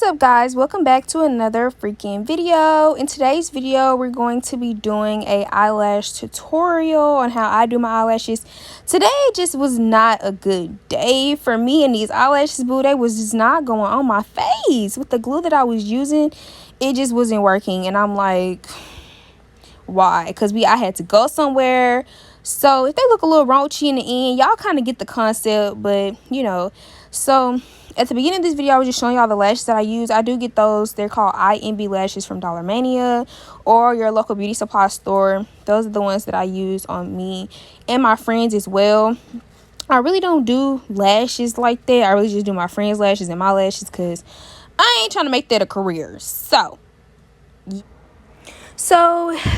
Up guys, welcome back to another freaking video. In today's video we're going to be doing a eyelash tutorial on how I do my eyelashes. Today just was not a good day for me, and these eyelashes, boo, they was just not going on my face. With the glue that I was using, it just wasn't working, and I'm like, why? Because I had to go somewhere, so if they look a little raunchy in the end, y'all kind of get the concept. But you know, so at the beginning of this video I was just showing y'all the lashes that I use. I do get those. They're called iEnvy lashes from Dollar Mania or your local beauty supply store. Those are the ones that I use on me and my friends as well. I really don't do lashes like that. I really just do my friends' lashes and my lashes because I ain't trying to make that a career. So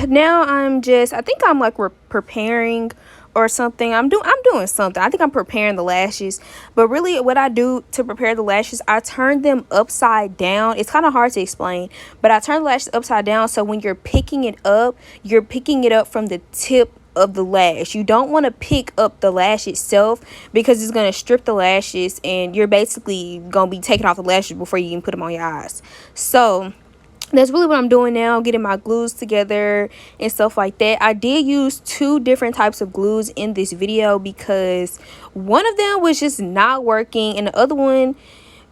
now I think I'm like preparing or something. I'm doing something. I think I'm preparing the lashes. But really what I do to prepare the lashes, I turn them upside down. It's kind of hard to explain, but I turn the lashes upside down, so when you're picking it up, you're picking it up from the tip of the lash. You don't want to pick up the lash itself because it's going to strip the lashes, and you're basically going to be taking off the lashes before you can put them on your eyes. So that's really what I'm doing now, getting my glues together and stuff like that. I did use two different types of glues in this video because one of them was just not working and the other one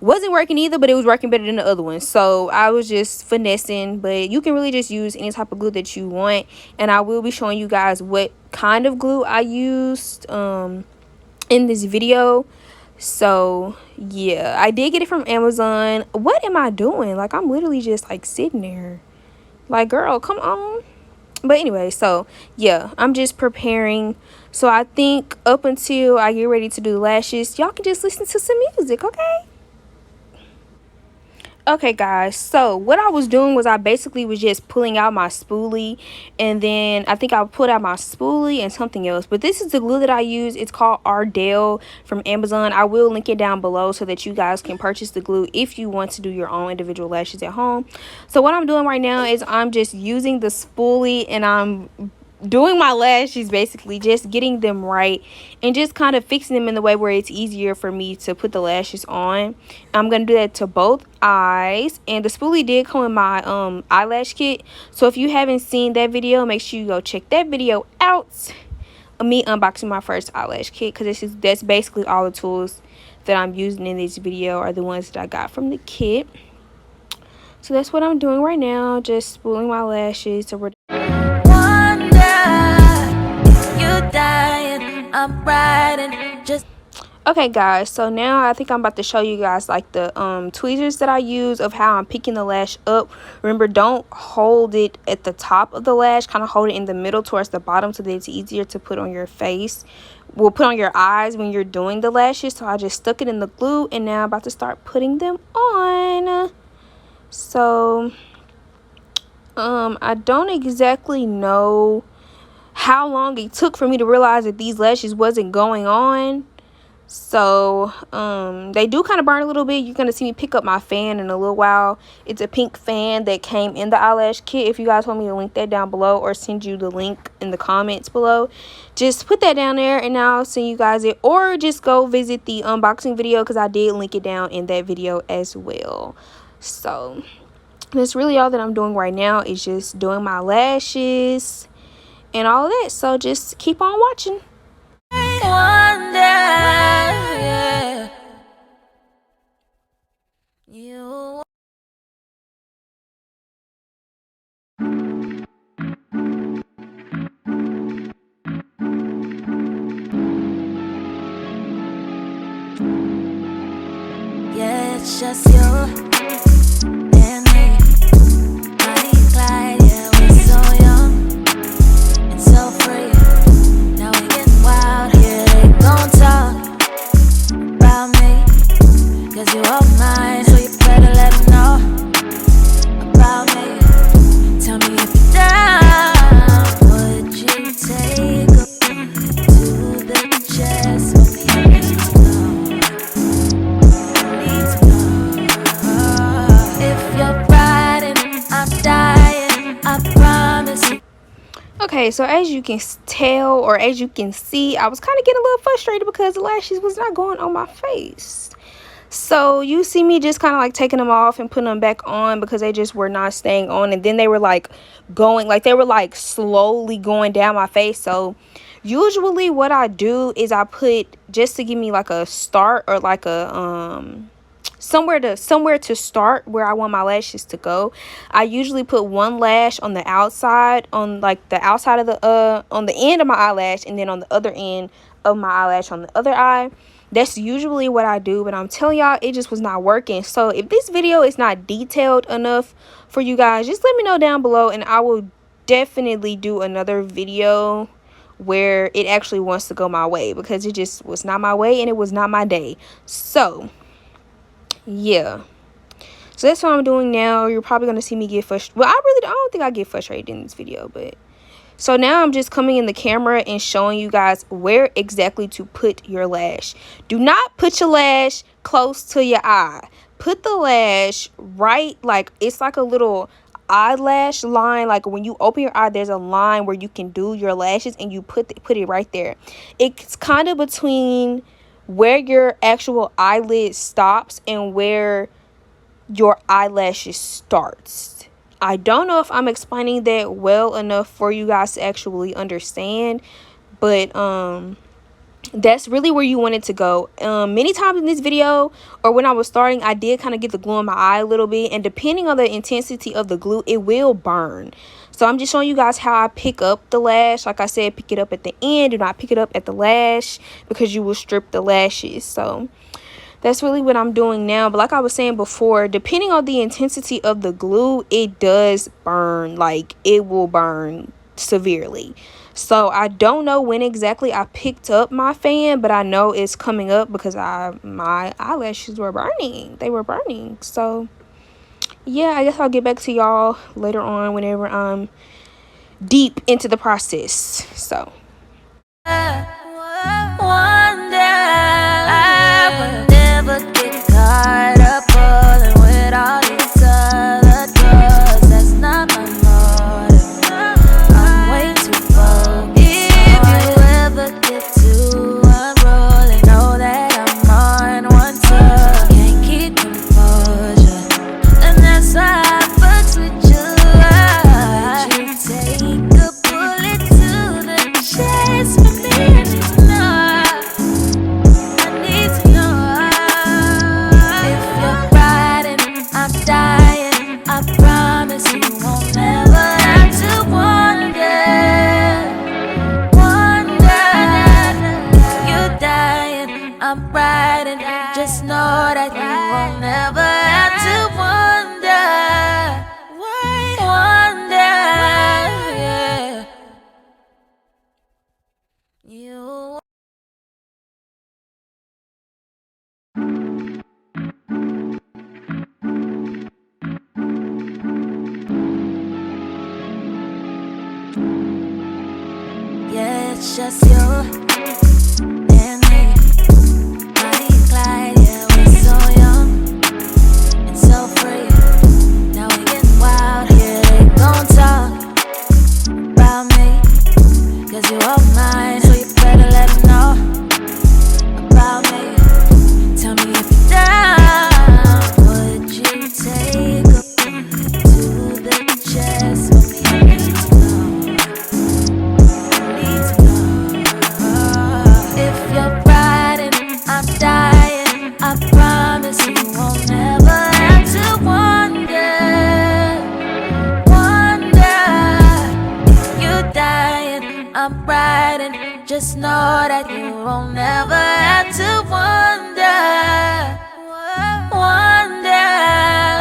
wasn't working either, but it was working better than the other one. So I was just finessing, but you can really just use any type of glue that you want, and I will be showing you guys what kind of glue I used in this video. So yeah, I did get it from Amazon. What am I doing? Like, I'm literally just like sitting there like, girl, come on. But anyway, so yeah, I'm just preparing. So I think up until I get ready to do the lashes, y'all can just listen to some music, okay? Okay guys, so what I was doing was I basically was just pulling out my spoolie, and then I think I pulled out my spoolie and something else, but this is the glue that I use. It's called Ardell from Amazon. I will link it down below so that you guys can purchase the glue if you want to do your own individual lashes at home. So what I'm doing right now is I'm just using the spoolie and I'm doing my lashes, basically just getting them right and just kind of fixing them in the way where it's easier for me to put the lashes on. I'm gonna do that to both eyes, and the spoolie did come in my eyelash kit. So if you haven't seen that video, make sure you go check that video out of me unboxing my first eyelash kit, because that's basically all the tools that I'm using in this video are the ones that I got from the kit. So that's what I'm doing right now, just spooling my lashes. So we're dying, I'm riding, just okay guys, so now I think I'm about to show you guys like the tweezers that I use of how I'm picking the lash up. Remember, don't hold it at the top of the lash, kind of hold it in the middle towards the bottom so that it's easier to put on your face. We'll put on your eyes when you're doing the lashes. So I just stuck it in the glue, and now I'm about to start putting them on. So I don't exactly know how long it took for me to realize that these lashes wasn't going on. So they do kind of burn a little bit. You're gonna see me pick up my fan in a little while. It's a pink fan that came in the eyelash kit. If you guys want me to link that down below or send you the link in the comments below, just put that down there and I'll send you guys it, or just go visit the unboxing video because I did link it down in that video as well. So that's really all that I'm doing right now, is just doing my lashes and all of that. So just keep on watching. Yeah, it's just you and me. Bonnie and Clyde, yeah, we're so young and so free. Now we getting wild, yeah, they gon' talk about me, 'cause you are mine, so you better let them know about me. Tell me if you're down, would you take a to the chest for me? Okay, so as you can tell, or as you can see, I was kind of getting a little frustrated because the lashes was not going on my face. So you see me just kind of like taking them off and putting them back on because they just were not staying on, and then they were like going, like they were like slowly going down my face. So usually what I do is I put, just to give me like a start, or like a somewhere to start where I want my lashes to go, I usually put one lash on the outside, on like the outside of the on the end of my eyelash, and then on the other end of my eyelash on the other eye. That's usually what I do, but I'm telling y'all, it just was not working. So if this video is not detailed enough for you guys, just let me know down below, and I will definitely do another video where it actually wants to go my way, because it just was not my way and it was not my day. So yeah, so that's what I'm doing now. You're probably gonna see me get frustrated. Well, I don't think I get frustrated in this video, but so now I'm just coming in the camera and showing you guys where exactly to put your lash. Do not put your lash close to your eye. Put the lash right, like it's like a little eyelash line. Like when you open your eye, there's a line where you can do your lashes, and you put it right there. It's kind of between where your actual eyelid stops and where your eyelashes starts. I don't know if I'm explaining that well enough for you guys to actually understand, but that's really where you want it to go. Many times in this video, or when I was starting, I did kind of get the glue in my eye a little bit, and depending on the intensity of the glue, it will burn. So I'm just showing you guys how I pick up the lash. Like I said, pick it up at the end. Do not pick it up at the lash, because you will strip the lashes. So that's really what I'm doing now. But like I was saying before, depending on the intensity of the glue, it does burn. Like it will burn severely. So I don't know when exactly I picked up my fan, but I know it's coming up because my eyelashes were burning. They were burning. So yeah, I guess I'll get back to y'all later on whenever I'm deep into the process. So One day I will never get caught up falling with all these other girls. That's not my motive. I'm way too focused. If you ever get too unrolling, know that I'm on one tour. Can't keep composure, and that's why I fucks with you. Would you take a bullet to the chest for me? I'm riding, just know that you won't never have to wonder. Yeah. You. Yeah, it's just you. You are mine, so you better let me know about me. Tell me if you're down. Would you take a bullet to the chest for me? I need to know. If you're riding, I'm dying. I promise you won't never have to wonder. If you're dying, I'm riding, just know that you won't never have to wonder.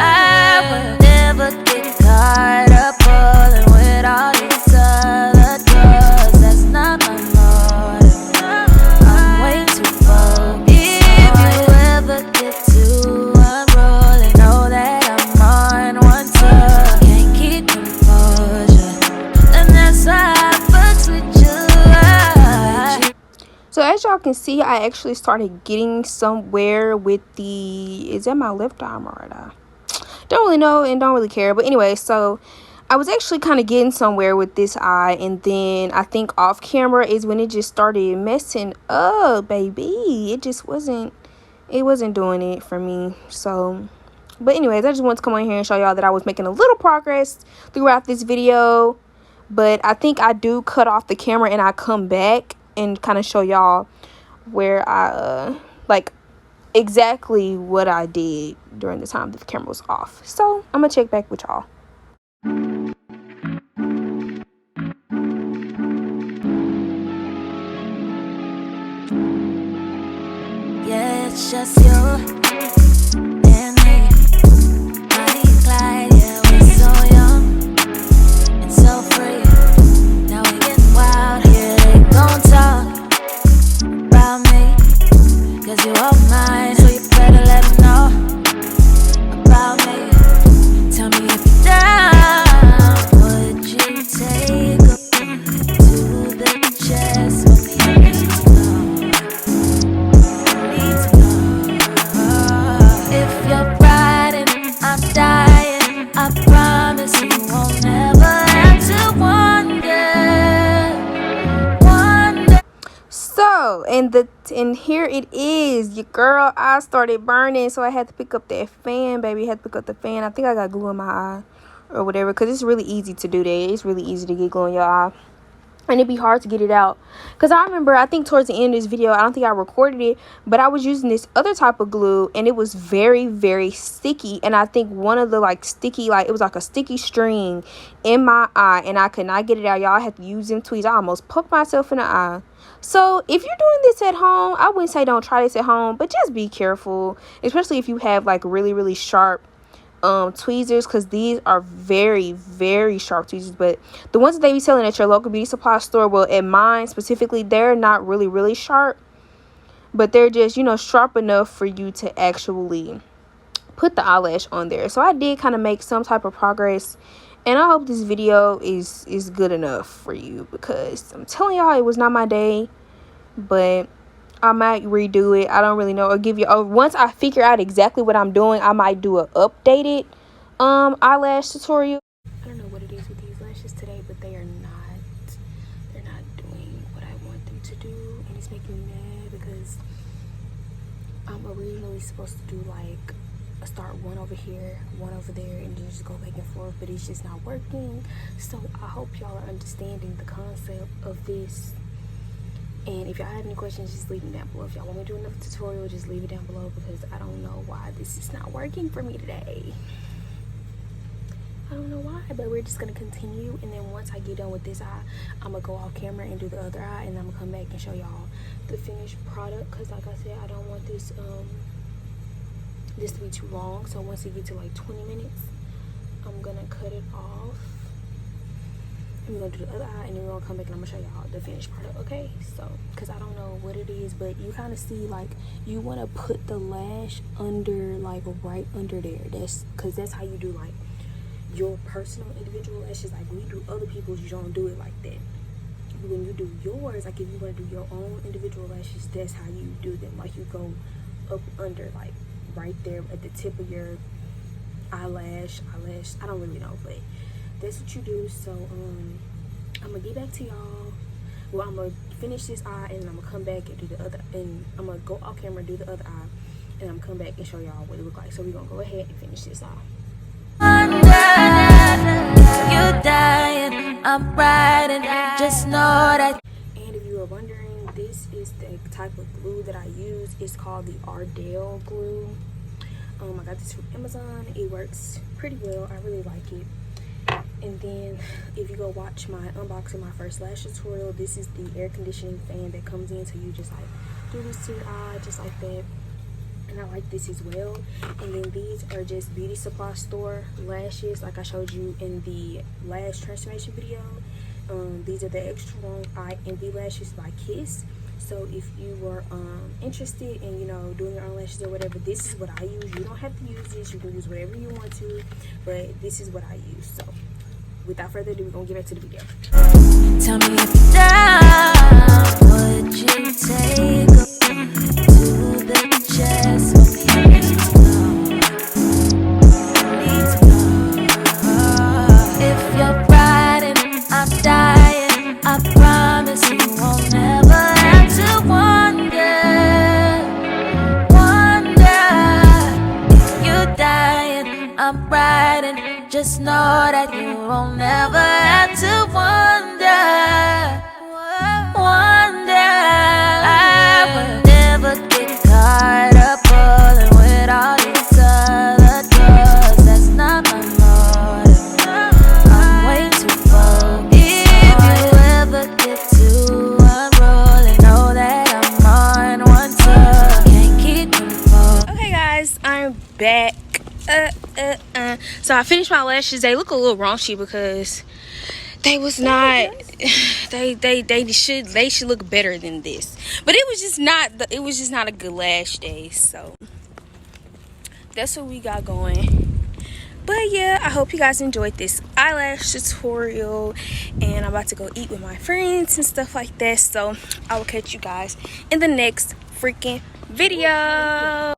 I will never get caught up falling with all these other girls. That's not my motive. I'm way too focused. If you ever get too unrolling, know that I'm on one tour. Can't keep composure, and that's why I fucks with you. So as y'all can see, I actually started getting somewhere with the, is that my left arm or right eye? Don't really know and don't really care. But anyway, so I was actually kind of getting somewhere with this eye, and then I think off camera is when it just started messing up, baby. It just wasn't it wasn't doing it for me. So, but anyways, I just wanted to come on here and show y'all that I was making a little progress throughout this video. But I think I do cut off the camera and I come back and kind of show y'all where I like exactly what I did during the time that the camera was off. So I'm gonna check back with y'all. Yeah, it's just you and me. Bonnie and Clyde, yeah, we're so young and so free. Now we getting wild, yeah, they gon' talk about me, 'cause you all mine, so you better let them know about me. Tell me if you're down, would you take a to the chest for me? I need to know. If you're riding, I'm dying. I promise you won't never have to wonder. So and here it is, your girl eye started burning, so I had to pick up that fan, baby. Had to pick up the fan. I think I got glue in my eye or whatever, because it's really easy to do that. It's really easy to get glue in your eye, and it'd be hard to get it out. Because I remember, I think towards the end of this video, I don't think I recorded it, but I was using this other type of glue, and it was very, very sticky. And I think one of the like sticky, like it was like a sticky string in my eye, and I could not get it out. Y'all, I had to use them tweezers. I almost poked myself in the eye. So if you're doing this at home, I wouldn't say don't try this at home, but just be careful, especially if you have like really, really sharp tweezers, because these are very, very sharp tweezers. But the ones that they be selling at your local beauty supply store, well, at mine specifically, they're not really, really sharp, but they're just, you know, sharp enough for you to actually put the eyelash on there. So I did kind of make some type of progress, and I hope this video is good enough for you, because I'm telling y'all, it was not my day. But I might redo it. I don't really know, or give you, once I figure out exactly what I'm doing, I might do a updated eyelash tutorial. I don't know what it is with these lashes today, but they're not doing what I want them to do, and it's making me mad, because I'm originally supposed to do like start one over here, one over there, and then just go back and forth, but it's just not working. So I hope y'all are understanding the concept of this. And if y'all have any questions, just leave them down below. If y'all want me to do another tutorial, just leave it down below, because I don't know why this is not working for me today. I don't know why, but we're just gonna continue. And then once I get done with this eye, I'm gonna go off camera and do the other eye, and I'm gonna come back and show y'all the finished product, because like I said, I don't want this to be too long. So once it gets to like 20 minutes, I'm gonna cut it off. We're gonna do the other eye, and then we're gonna come back and I'm gonna show y'all the finished product. Okay, so because I don't know what it is, but you kind of see, like, you want to put the lash under, like right under there. That's because that's how you do like your personal individual lashes. Like when you do other people's, you don't do it like that. But when you do yours, like if you want to do your own individual lashes, that's how you do them. Like you go up under, like right there at the tip of your eyelash. I don't really know, but that's what you do. So I'm gonna get back to y'all. Well, I'm gonna finish this eye, and then I'm gonna come back and do the other, and I'm gonna go off camera and do the other eye, and I'm gonna come back and show y'all what it look like. So we're gonna go ahead and finish this eye. You dying, I'm riding, just know that. And if you are wondering, this is the type of glue that I use. It's called the Ardell glue. I got this from Amazon. It works pretty well. I really like it. And then if you go watch my unboxing my first lash tutorial, this is the air conditioning fan that comes in, so you just like do this to your eye just like that. And I like this as well. And then these are just beauty supply store lashes, like I showed you in the lash transformation video. These are the extra long iEnvy lashes by Kiss. So if you were interested in, you know, doing your own lashes or whatever, this is what I use. You don't have to use this. You can use whatever you want to, but this is what I use. So without further ado, we're gonna get back to the video. Tell me if you're down, would you take a to the chest for me? I need to know. If you're riding, I'm dying. I promise you won't never have to wonder. just know that you won't never have to wonder. I would never get caught up falling with all these other girls. That's not my motive. I'm way too focused. If you ever get too unrolling, know that I'm on one tour. Can't keep them focused. Okay guys, I'm back. So I finished my lashes. They look a little raunchy because they was not they should look better than this, but it was just not a good lash day. So that's what we got going. But yeah, I hope you guys enjoyed this eyelash tutorial, and I'm about to go eat with my friends and stuff like that. So I will catch you guys in the next freaking video.